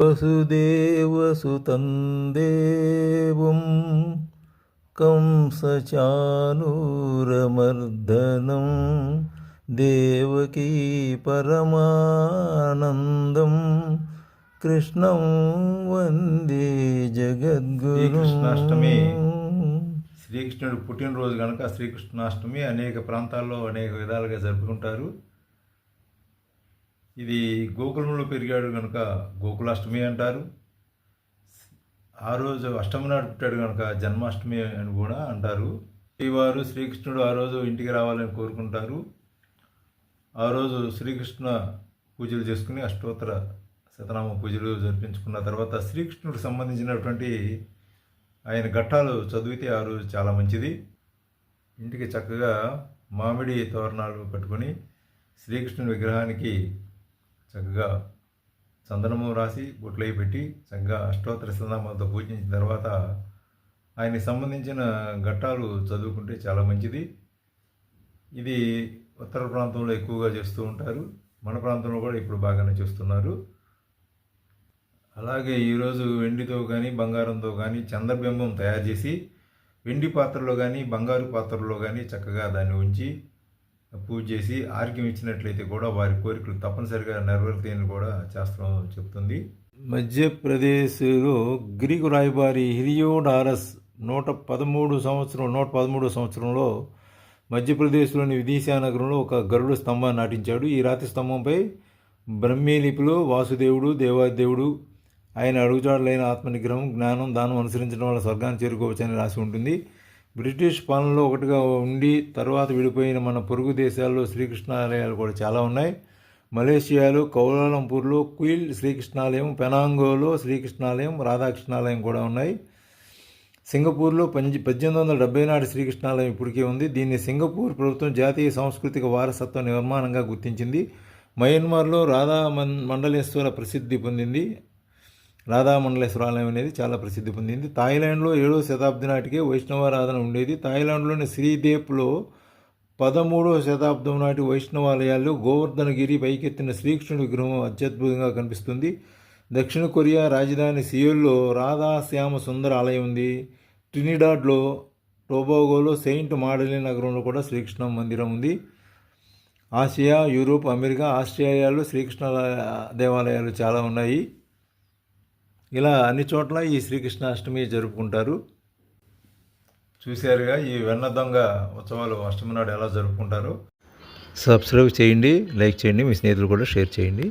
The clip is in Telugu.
వసుదేవసుతం దేవం కంసచానూరమర్దనం దేవకీ పరమానందం కృష్ణం వందే జగద్గురుం. శ్రీకృష్ణాష్టమి శ్రీకృష్ణుడు పుట్టినరోజు కనుక శ్రీకృష్ణాష్టమి అనేక ప్రాంతాల్లో అనేక విధాలుగా జరుపుకుంటారు. ఇది గోకులంలో పెరిగాడు కనుక గోకులాష్టమి అంటారు. ఆ రోజు అష్టమి నాడు పుట్టాడు కనుక జన్మాష్టమి అని కూడా అంటారు. శ్రీవారు శ్రీకృష్ణుడు ఆ రోజు ఇంటికి రావాలని కోరుకుంటారు. ఆ రోజు శ్రీకృష్ణ పూజలు చేసుకుని అష్టోత్తర శతనామ పూజలు జరిపించుకున్న తర్వాత శ్రీకృష్ణుడికి సంబంధించినటువంటి ఆయన ఘట్టాలు చదివితే ఆ రోజు చాలా మంచిది. ఇంటికి చక్కగా మామిడి తోరణాలు కట్టుకొని శ్రీకృష్ణుని విగ్రహానికి చక్కగా చందనము రాసి బొట్లయి పెట్టి చక్కగా అష్టోత్తర శతనామాలతో పూజించిన తర్వాత ఆయనకి సంబంధించిన ఘట్టాలు చదువుకుంటే చాలా మంచిది. ఇది ఉత్తర ప్రాంతంలో ఎక్కువగా చేస్తూ ఉంటారు. మన ప్రాంతంలో కూడా ఇప్పుడు బాగానే చేస్తున్నారు. అలాగే ఈరోజు వెండితో కానీ బంగారంతో కానీ చంద్రబింబం తయారు చేసి వెండి పాత్రలో కానీ బంగారు పాత్రలో కానీ చక్కగా దాన్ని ఉంచి పూజ చేసి ఆర్గ్యం ఇచ్చినట్లయితే కూడా వారి కోరికలు తప్పనిసరిగా నెరవేరుతాయని కూడా శాస్త్రం చెప్తుంది. మధ్యప్రదేశ్లో గ్రీకు రాయబారి హిరియోడారస్ 113 సంవత్సరంలో మధ్యప్రదేశ్లోని విదిశా నగరంలో ఒక గరుడ స్తంభాన్ని నాటించాడు. ఈ రాతి స్తంభంపై బ్రహ్మీలిపిలో వాసుదేవుడు దేవాదేవుడు ఆయన అడుగుజాడలైన ఆత్మనిగ్రహం జ్ఞానం దానం అనుసరించడం వల్ల స్వర్గాన్ని చేరుకోవచ్చని రాసి ఉంటుంది. బ్రిటిష్ పాలనలో ఒకటిగా ఉండి తర్వాత విడిపోయిన మన పొరుగు దేశాల్లో శ్రీకృష్ణాలయాలు కూడా చాలా ఉన్నాయి. మలేషియాలో కౌలాలంపూర్లో క్వీల్ శ్రీకృష్ణాలయం, పెనాంగోలో శ్రీకృష్ణాలయం, రాధాకృష్ణాలయం కూడా ఉన్నాయి. సింగపూర్లో 1870 నాటి శ్రీకృష్ణాలయం ఇప్పటికే ఉంది. దీన్ని సింగపూర్ ప్రభుత్వం జాతీయ సాంస్కృతిక వారసత్వ నిర్మాణంగా గుర్తించింది. మయన్మార్లో మండలేశ్వర ప్రసిద్ధి పొందింది. రాధామండలేశ్వర ఆలయం అనేది చాలా ప్రసిద్ధి పొందింది. థాయిలాండ్లో 7వ శతాబ్ది నాటికే వైష్ణవారాధన ఉండేది. థాయిలాండ్లోని శ్రీదేప్లో 13వ శతాబ్దం నాటి వైష్ణవాలయాల్లో గోవర్ధనగిరి పైకెత్తిన శ్రీకృష్ణుడి విగ్రహం అత్యద్భుతంగా కనిపిస్తుంది. దక్షిణ కొరియా రాజధాని సియోల్లో రాధాశ్యామ సుందర ఆలయం ఉంది. ట్రినిడాడ్లో టొబాగోలో సెయింట్ మాడలిన్ నగరంలో కూడా శ్రీకృష్ణ మందిరం ఉంది. ఆసియా, యూరోప్, అమెరికా, ఆస్ట్రేలియాలో శ్రీకృష్ణ దేవాలయాలు చాలా ఉన్నాయి. ఇలా అన్ని చోట్ల ఈ శ్రీకృష్ణాష్టమి జరుపుకుంటారు. చూశారుగా ఈ వెన్న దొంగ ఉత్సవాలు అష్టమి నాడు ఎలా జరుపుకుంటారో. సబ్స్క్రైబ్ చేయండి, లైక్ చేయండి, మీ స్నేహితులు కూడా షేర్ చేయండి.